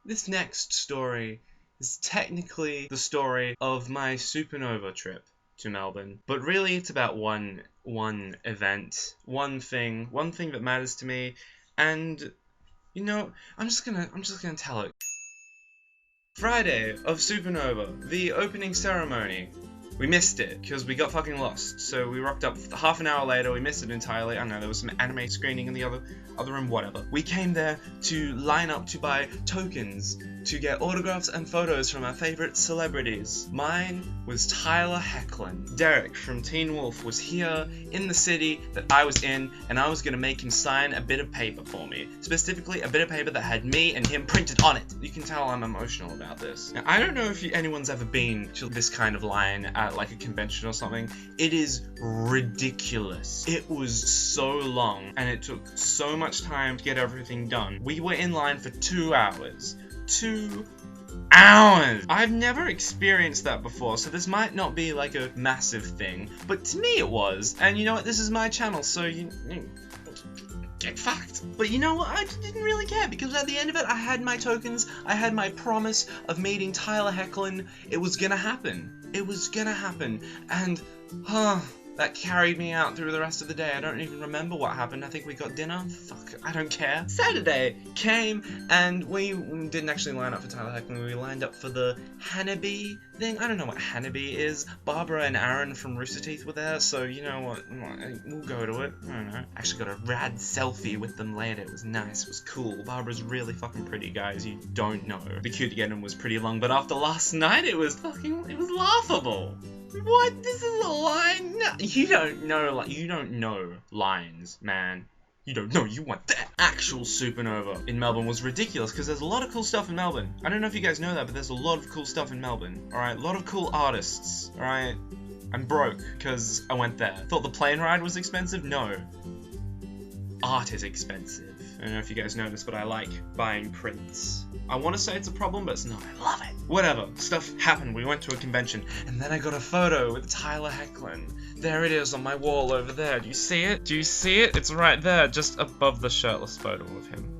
This next story is technically the story of my supernova trip to Melbourne, but really it's about one event, one thing that matters to me, and I'm just gonna tell it. Friday of Supernova, the opening ceremony. We missed it because we got fucking lost. So we rocked up half an hour later. We missed it entirely. I don't know, there was some anime screening in the other room, whatever. We came there to line up to buy tokens to get autographs and photos from our favorite celebrities. Mine was Tyler Hoechlin. Derek from Teen Wolf was here in the city that I was in, and I was gonna make him sign a bit of paper for me. Specifically, a bit of paper that had me and him printed on it. You can tell I'm emotional about this. Now, I don't know if anyone's ever been to this kind of line at like a convention or something. It is ridiculous. It was so long, and it took so much time to get everything done. We were in line for 2 hours. 2 hours! I've never experienced that before, so this might not be like a massive thing, but to me it was. And you know what? This is my channel, so you get fucked. But you know what? I didn't really care, because at the end of it, I had my tokens, I had my promise of meeting Tyler Hoechlin. It was gonna happen. It was gonna happen. And, that carried me out through the rest of the day. I don't even remember what happened. I think we got dinner. Fuck, I don't care. Saturday came, and we didn't actually line up for Tyler Hoechlin. We lined up for the Hanabi thing. I don't know what Hanabi is. Barbara and Aaron from Rooster Teeth were there, so you know what? We'll go to it. I don't know. Actually got a rad selfie with them later. It was nice. It was cool. Barbara's really fucking pretty, guys. You don't know. The queue to get in was pretty long, but after last night, it was laughable. What? This is a line? No, you don't know lines, man. You don't know, you want that. Actual supernova in Melbourne was ridiculous because there's a lot of cool stuff in Melbourne. I don't know if you guys know that, but there's a lot of cool stuff in Melbourne. Alright, a lot of cool artists. Alright, I'm broke because I went there. Thought the plane ride was expensive? No. Art is expensive. I don't know if you guys noticed, but I like buying prints. I want to say it's a problem, but it's not. I love it. Whatever. Stuff happened. We went to a convention, and then I got a photo with Tyler Hoechlin. There it is on my wall over there. Do you see it? Do you see it? It's right there, just above the shirtless photo of him.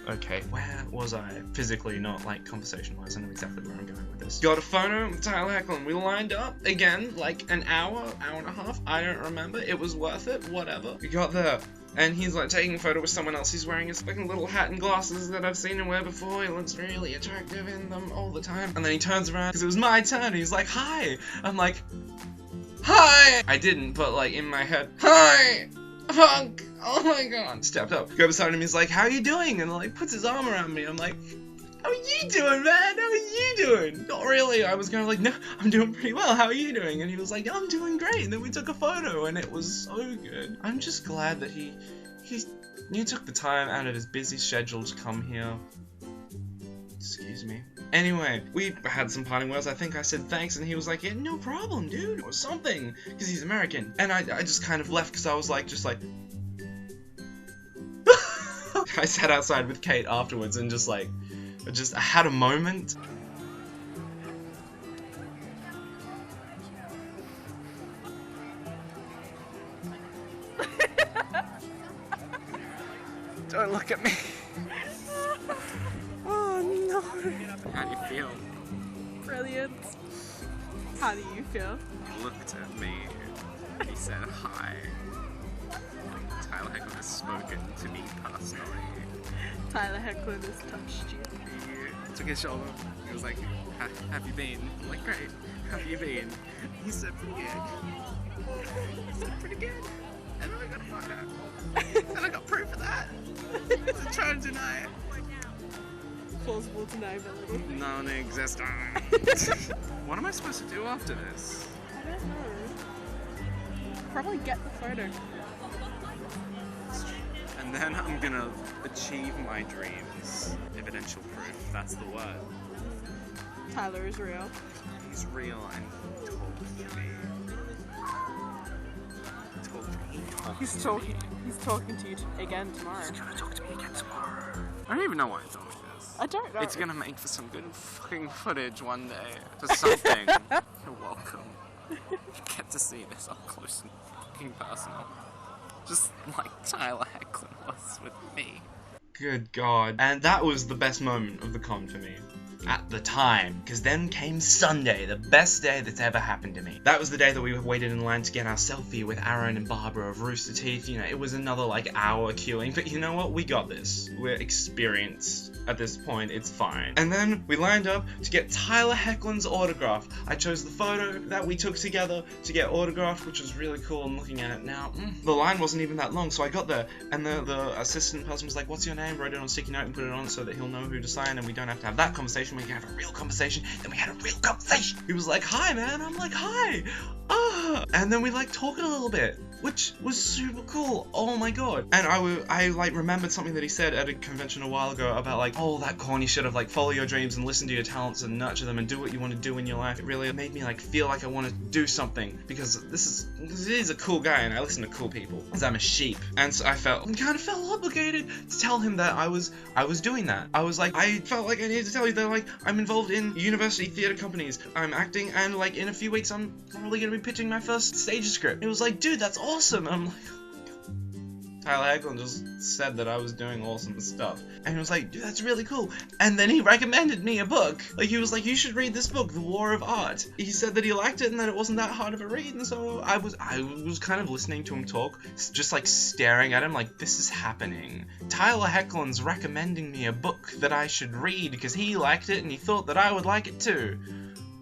Okay. Where was I? Physically, not like conversation-wise. I know exactly where I'm going with this. Got a photo with Tyler Hoechlin. We lined up, again, like an hour and a half. I don't remember. It was worth it. Whatever. We got there. And he's like taking a photo with someone else. He's wearing his fucking little hat and glasses that I've seen him wear before. He looks really attractive in them all the time. And then he turns around because it was my turn. And he's like, hi. I'm like, hi. I didn't, but like in my head, hi. Fuck. Oh my god. Stepped up. Go beside him. He's like, how are you doing? And like puts his arm around me. I'm like, how are you doing, man? How are you doing? Not really. I was kind of like, no, I'm doing pretty well. How are you doing? And he was like, I'm doing great. And then we took a photo, and it was so good. I'm just glad that he took the time out of his busy schedule to come here. Excuse me. Anyway, we had some parting words. I think I said thanks, and he was like, yeah, no problem, dude, or something, because he's American. And I just kind of left because I was like, just like. I sat outside with Kate afterwards and just like. I had a moment. Don't look at me. Oh no. How do you feel? Brilliant. How do you feel? He looked at me. He said hi. Tyler Hoechlin has spoken to me personally. Tyler Hoechlin has touched you. He took his shoulder. He was like, have you been? I'm like, great. Have you been? He said, pretty good. He said, pretty good. And then I got a photo. And I got proof of that. I'm trying to deny it. Plausible deniability. Non-existent. What am I supposed to do after this? I don't know. Probably get the photo. And then I'm gonna achieve my dreams. Evidential proof, that's the word. Tyler is real. He's real and talks to me. He's talking to you again tomorrow. He's gonna talk to me again tomorrow. I don't even know why I told you this. I don't know. It's gonna make for some good fucking footage one day. For something. You're welcome. You get to see this up close and fucking personal. Just like Tyler Hoechlin was with me. Good God. And that was the best moment of the con for me. At the time, because then came Sunday, the best day that's ever happened to me. That was the day that we waited in line to get our selfie with Aaron and Barbara of Rooster Teeth. You know, it was another like hour queuing, but you know what? We got this. We're experienced at this point. It's fine. And then we lined up to get Tyler Hoechlin's autograph. I chose the photo that we took together to get autographed, which was really cool. I'm looking at it now. The line wasn't even that long, so I got there, and the assistant person was like, "What's your name?" Wrote it on a sticky note and put it on so that he'll know who to sign, and we don't have to have that conversation. We can have a real conversation. Then we had a real conversation. He was like, "Hi, man." I'm like, "Hi." And then we like talked a little bit, which was super cool. Oh my God. And I like remembered something that he said at a convention a while ago about like, oh, that corny shit of like follow your dreams and listen to your talents and nurture them and do what you want to do in your life. It really made me like feel like I want to do something, because he's a cool guy and I listen to cool people, because I'm a sheep. And so I kind of felt obligated to tell him that I was doing that. I was like, I felt like I needed to tell you that like I'm involved in university theater companies. I'm acting, and like in a few weeks I'm probably gonna be pitching my first stage script. It was like, dude, that's awesome. And I'm like, Tyler Hoechlin just said that I was doing awesome stuff. And he was like, dude, that's really cool. And then he recommended me a book. Like, he was like, you should read this book, The War of Art. He said that he liked it and that it wasn't that hard of a read. And so I was kind of listening to him talk, just like staring at him like, this is happening. Tyler Hoechlin's recommending me a book that I should read because he liked it and he thought that I would like it too.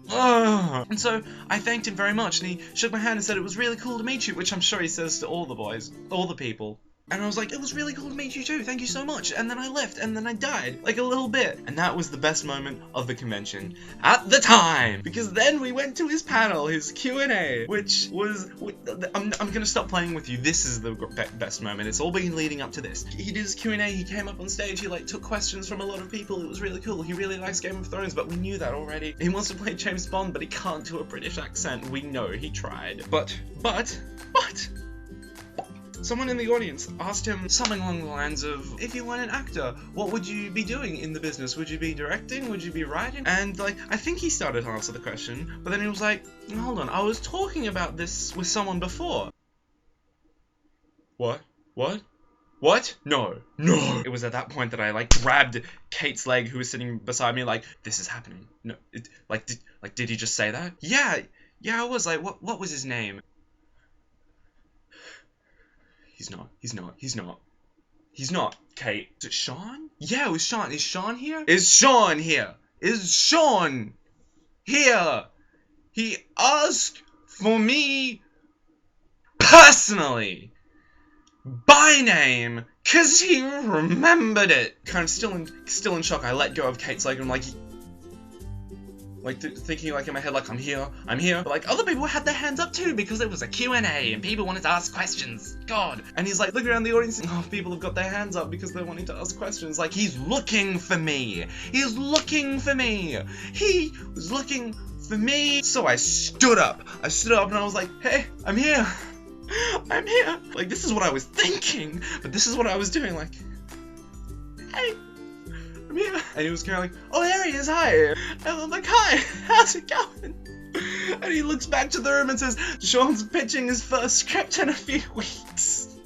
And so I thanked him very much, and he shook my hand and said it was really cool to meet you, which I'm sure he says to all the boys, all the people. And I was like, it was really cool to meet you too, thank you so much. And then I left, and then I died, like a little bit. And that was the best moment of the convention at the time, because then we went to his panel, his Q&A, which was, I'm gonna stop playing with you. This is the best moment. It's all been leading up to this. He did his Q&A, he came up on stage, he like took questions from a lot of people. It was really cool. He really likes Game of Thrones, but we knew that already. He wants to play James Bond, but he can't do a British accent. We know he tried. But someone in the audience asked him something along the lines of, if you weren't an actor, what would you be doing in the business? Would you be directing? Would you be writing? And like, I think he started to answer the question, but then he was like, hold on, I was talking about this with someone before. What? No. It was at that point that I like grabbed Kate's leg, who was sitting beside me, like, this is happening. No, did he just say that? Yeah, I was like, what was his name? He's not. Kate. Is it Sean? Yeah, it was Sean. Is Sean here? Is Sean here? He asked for me personally, by name, cause he remembered it. Kind of still in shock. I let go of Kate's leg and I'm like thinking like in my head, like, I'm here. But like other people had their hands up too, because it was a Q&A and people wanted to ask questions. God. And he's like looking around the audience and people have got their hands up because they're wanting to ask questions. Like, he's looking for me. He was looking for me. So I stood up and I was like, hey, I'm here. Like, this is what I was thinking, but this is what I was doing. Like, hey, I'm here. And he was kind of like, oh, there he is, hi. And I'm like, hi, how's it going? And he looks back to the room and says, Sean's pitching his first script in a few weeks.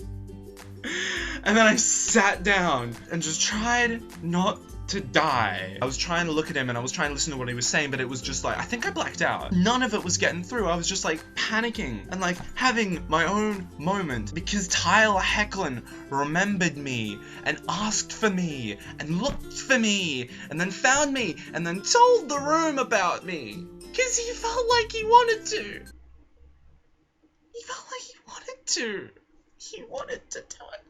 And then I sat down and just tried not to die. I was trying to look at him and I was trying to listen to what he was saying, but it was just like, I think I blacked out. None of it was getting through. I was just like panicking and like having my own moment, because Tyler Hoechlin remembered me and asked for me and looked for me and then found me and then told the room about me, because he felt like he wanted to. He wanted to do it.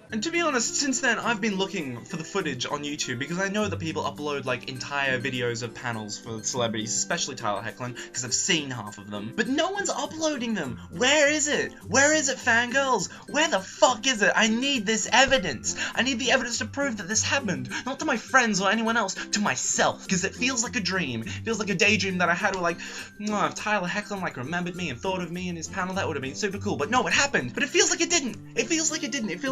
And to be honest, since then, I've been looking for the footage on YouTube, because I know that people upload, like, entire videos of panels for celebrities, especially Tyler Hoechlin, because I've seen half of them. But no one's uploading them! Where is it? Where is it, fangirls? Where the fuck is it? I need this evidence! I need the evidence to prove that this happened! Not to my friends or anyone else, to myself! Because it feels like a dream. It feels like a daydream that I had where, like, oh, if Tyler Hoechlin, like, remembered me and thought of me in his panel, that would have been super cool. But no, it happened! But it feels like it didn't! It feels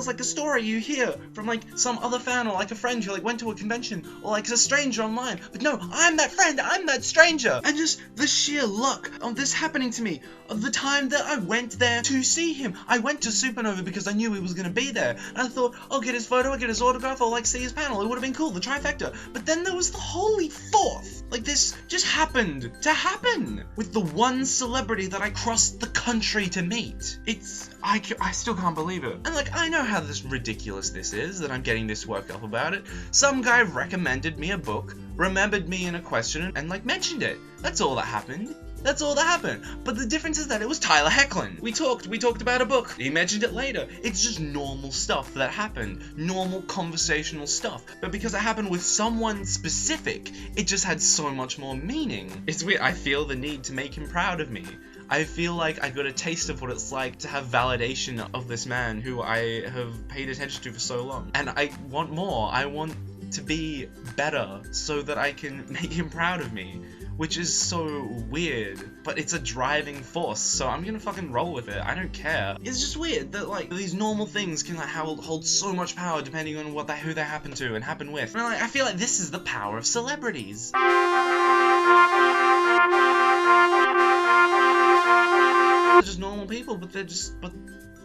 like the story story you hear from like some other fan or like a friend who like went to a convention or like a stranger online. But no, I'm that friend, I'm that stranger. And just the sheer luck of this happening to me, of the time that I went there to see him. I went to Supernova because I knew he was gonna be there. And I thought, I'll get his photo, I'll get his autograph, I'll like see his panel. It would have been cool, the trifecta. But then there was the holy fourth. Like this just happened to happen with the one celebrity that I crossed the country to meet. I still can't believe it. And like, I know how ridiculous this is, that I'm getting this worked up about it. Some guy recommended me a book, remembered me in a question, and like mentioned it. That's all that happened. That's all that happened. But the difference is that it was Tyler Hoechlin. We talked about a book. He mentioned it later. It's just normal stuff that happened. Normal conversational stuff. But because it happened with someone specific, it just had so much more meaning. It's weird. I feel the need to make him proud of me. I feel like I got a taste of what it's like to have validation of this man who I have paid attention to for so long. And I want more. I want to be better so that I can make him proud of me. Which is so weird, but it's a driving force, so I'm gonna fucking roll with it. I don't care. It's just weird that like these normal things can like hold so much power depending on who they happen to and happen with. And like, I feel like this is the power of celebrities. They're just normal people, but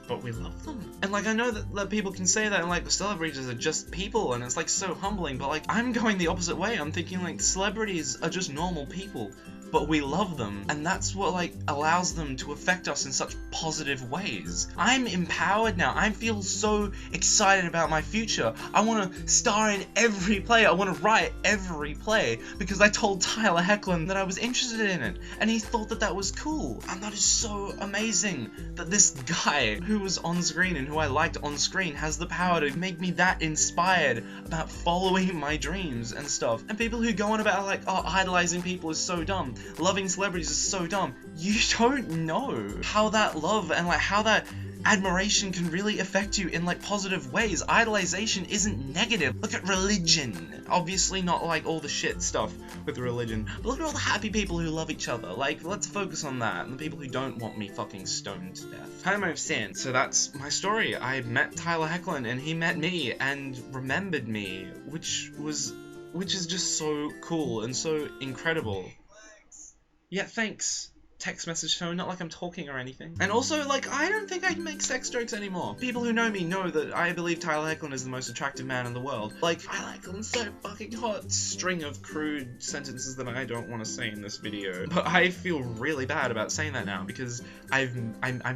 but we love them. And like, I know that people can say that and like the celebrities are just people and it's like so humbling, but like I'm going the opposite way. I'm thinking like celebrities are just normal people, but we love them, and that's what like allows them to affect us in such positive ways. I'm empowered now. I feel so excited about my future. I want to star in every play. I want to write every play because I told Tyler Hoechlin that I was interested in it, and he thought that was cool. And that is so amazing that this guy who was on screen and who I liked on screen has the power to make me that inspired about following my dreams and stuff. And people who go on about like, oh, idolizing people is so dumb, loving celebrities is so dumb. You don't know how that love and like how that admiration can really affect you in like positive ways. Idolization isn't negative. Look at religion. Obviously not like all the shit stuff with religion, but look at all the happy people who love each other. Like, let's focus on that, and the people who don't want me fucking stoned to death. Time of sin. So that's my story. I met Tyler Hoechlin and he met me and remembered me, which is just so cool and so incredible. Yeah, thanks. Text message tone, not like I'm talking or anything. And also, like, I don't think I can make sex jokes anymore. People who know me know that I believe Tyler Hoechlin is the most attractive man in the world. Like, Tyler Hoechlin's so fucking hot. String of crude sentences that I don't want to say in this video. But I feel really bad about saying that now because I've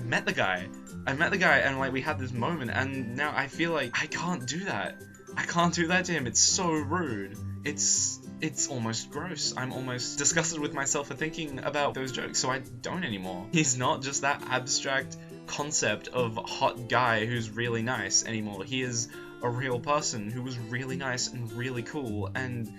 met the guy. I met the guy and like we had this moment, and now I feel like I can't do that. I can't do that to him. It's so rude. It's almost gross. I'm almost disgusted with myself for thinking about those jokes, so I don't anymore. He's not just that abstract concept of hot guy who's really nice anymore. He is a real person who was really nice and really cool and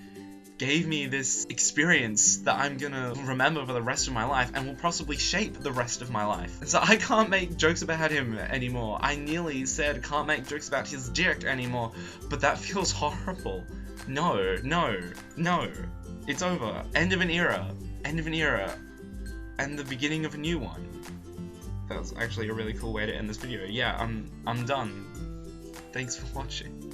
gave me this experience that I'm gonna remember for the rest of my life and will possibly shape the rest of my life. And so I can't make jokes about him anymore. I nearly said can't make jokes about his dick anymore, but that feels horrible. No. It's over. End of an era. End of an era. And the beginning of a new one. That was actually a really cool way to end this video. Yeah, I'm done. Thanks for watching.